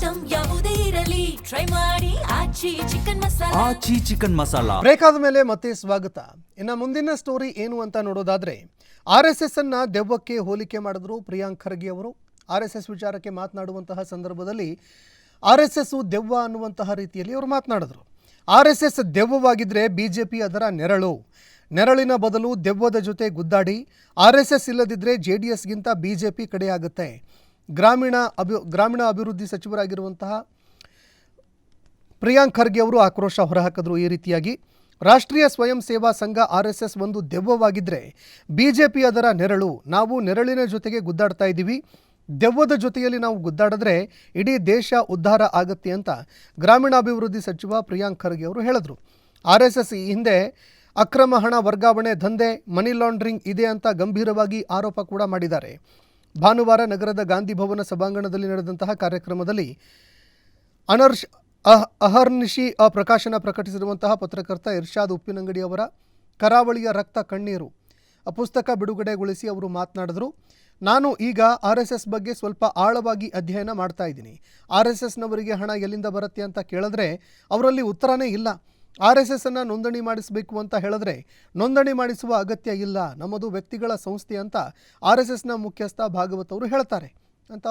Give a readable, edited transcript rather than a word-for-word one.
Item ಯಾವುದೇ ಇರಲಿ try ಮಾಡಿ ಆಚಿ ಚಿಕನ್ ಮಸಾಲಾ. ಬ್ರೇಕ್ ಆದ ಮೇಲೆ ಮತ್ತೆ ಸ್ವಾಗತ. ಇನ್ನು ಮುಂದಿನ ಸ್ಟೋರಿ ಏನು ಅಂತ ನೋಡೋದಾದ್ರೆ, RSS ಅನ್ನ ದೆವ್ವಕ್ಕೆ ಹೋಲಿಕೆ ಮಾಡಿದ್ರು ಪ್ರಿಯಾಂಕ್ ಖರ್ಗೆ ಅವರು. RSS ವಿಚಾರಕ್ಕೆ ಮಾತನಾಡುವಂತಹ ಸಂದರ್ಭದಲ್ಲಿ RSS ದೆವ್ವ ಅನ್ನುವಂತಹ ರೀತಿಯಲ್ಲಿ ಅವರು ಮಾತನಾಡಿದ್ರು. RSS ದೆವ್ವವಾಗಿದ್ದರೆ BJP ಅದರ ನೆರಳಿನ ಬದಲು ದೆವ್ವದ ಜೊತೆ ಗುದ್ದಾಡಿ RSS ಇಲ್ಲದಿದ್ದರೆ JDSಗಿಂತ BJP ಕಡೆಯಾಗುತ್ತೆ. ಗ್ರಾಮೀಣ ಅಭಿವೃದ್ಧಿ ಸಚಿವರಾಗಿರುವಂತಹ ಪ್ರಿಯಾಂಕ್ ಖರ್ಗೆ ಅವರು ಆಕ್ರೋಶ ಹೊರಹಾಕಿದ್ರು. ಈ ರೀತಿಯಾಗಿ ರಾಷ್ಟ್ರೀಯ ಸ್ವಯಂ ಸೇವಾ ಸಂಘ RSS ಒಂದು ದೆವ್ವವಾಗಿದ್ದರೆ BJP ಅದರ ನೆರಳು. ನಾವು ನೆರಳಿನ ಜೊತೆಗೆ ಗುದ್ದಾಡ್ತಾ ಇದ್ದೀವಿ. ದೆವ್ವದ ಜೊತೆಯಲ್ಲಿ ನಾವು ಗುದ್ದಾಡಿದ್ರೆ ಇಡೀ ದೇಶ ಉದ್ಧಾರ ಆಗುತ್ತೆ ಅಂತ ಗ್ರಾಮೀಣಾಭಿವೃದ್ಧಿ ಸಚಿವ ಪ್ರಿಯಾಂಕ್ ಖರ್ಗೆ ಅವರು ಹೇಳಿದ್ರು. RSS ಈ ಹಿಂದೆ ಅಕ್ರಮ ಹಣ ವರ್ಗಾವಣೆ ದಂಧೆ, ಮನಿ ಲಾಂಡ್ರಿಂಗ್ ಇದೆ ಅಂತ ಗಂಭೀರವಾಗಿ ಆರೋಪ ಕೂಡ ಮಾಡಿದ್ದಾರೆ. ಭಾನುವಾರ ನಗರದ ಗಾಂಧಿ ಭವನ ಸಭಾಂಗಣದಲ್ಲಿ ನಡೆದಂತಹ ಕಾರ್ಯಕ್ರಮದಲ್ಲಿ ಅಹರ್ನಿಶಿ ಪ್ರಕಾಶನ ಪ್ರಕಟಿಸಿರುವಂತಹ ಪತ್ರಕರ್ತ ಇರ್ಷಾದ್ ಉಪ್ಪಿನಂಗಡಿ ಅವರ ಕರಾವಳಿಯ ರಕ್ತ ಕಣ್ಣೀರು ಪುಸ್ತಕ ಬಿಡುಗಡೆಗೊಳಿಸಿ ಅವರು ಮಾತನಾಡಿದ್ರು. ನಾನು ಈಗ RSS ಬಗ್ಗೆ ಸ್ವಲ್ಪ ಆಳವಾಗಿ ಅಧ್ಯಯನ ಮಾಡ್ತಾ ಇದ್ದೀನಿ. RSSನವರಿಗೆ ಹಣ ಎಲ್ಲಿಂದ ಬರುತ್ತೆ ಅಂತ ಕೇಳಿದ್ರೆ ಅವರಲ್ಲಿ ಉತ್ತರನೇ ಇಲ್ಲ. RSS ಅನ್ನು ನೋಂದಣಿ ಮಾಡಿಸಬೇಕು ಅಂತ ಹೇಳಿದ್ರೆ ನೋಂದಣಿ ಮಾಡಿಸುವ ಅಗತ್ಯ ಇಲ್ಲ, ನಮ್ಮದು ವ್ಯಕ್ತಿಗಳ ಸಂಸ್ಥೆ ಅಂತ RSSನ ಮುಖ್ಯಸ್ಥ ಭಾಗವತ್ ಅವರು ಹೇಳ್ತಾರೆ ಅಂತ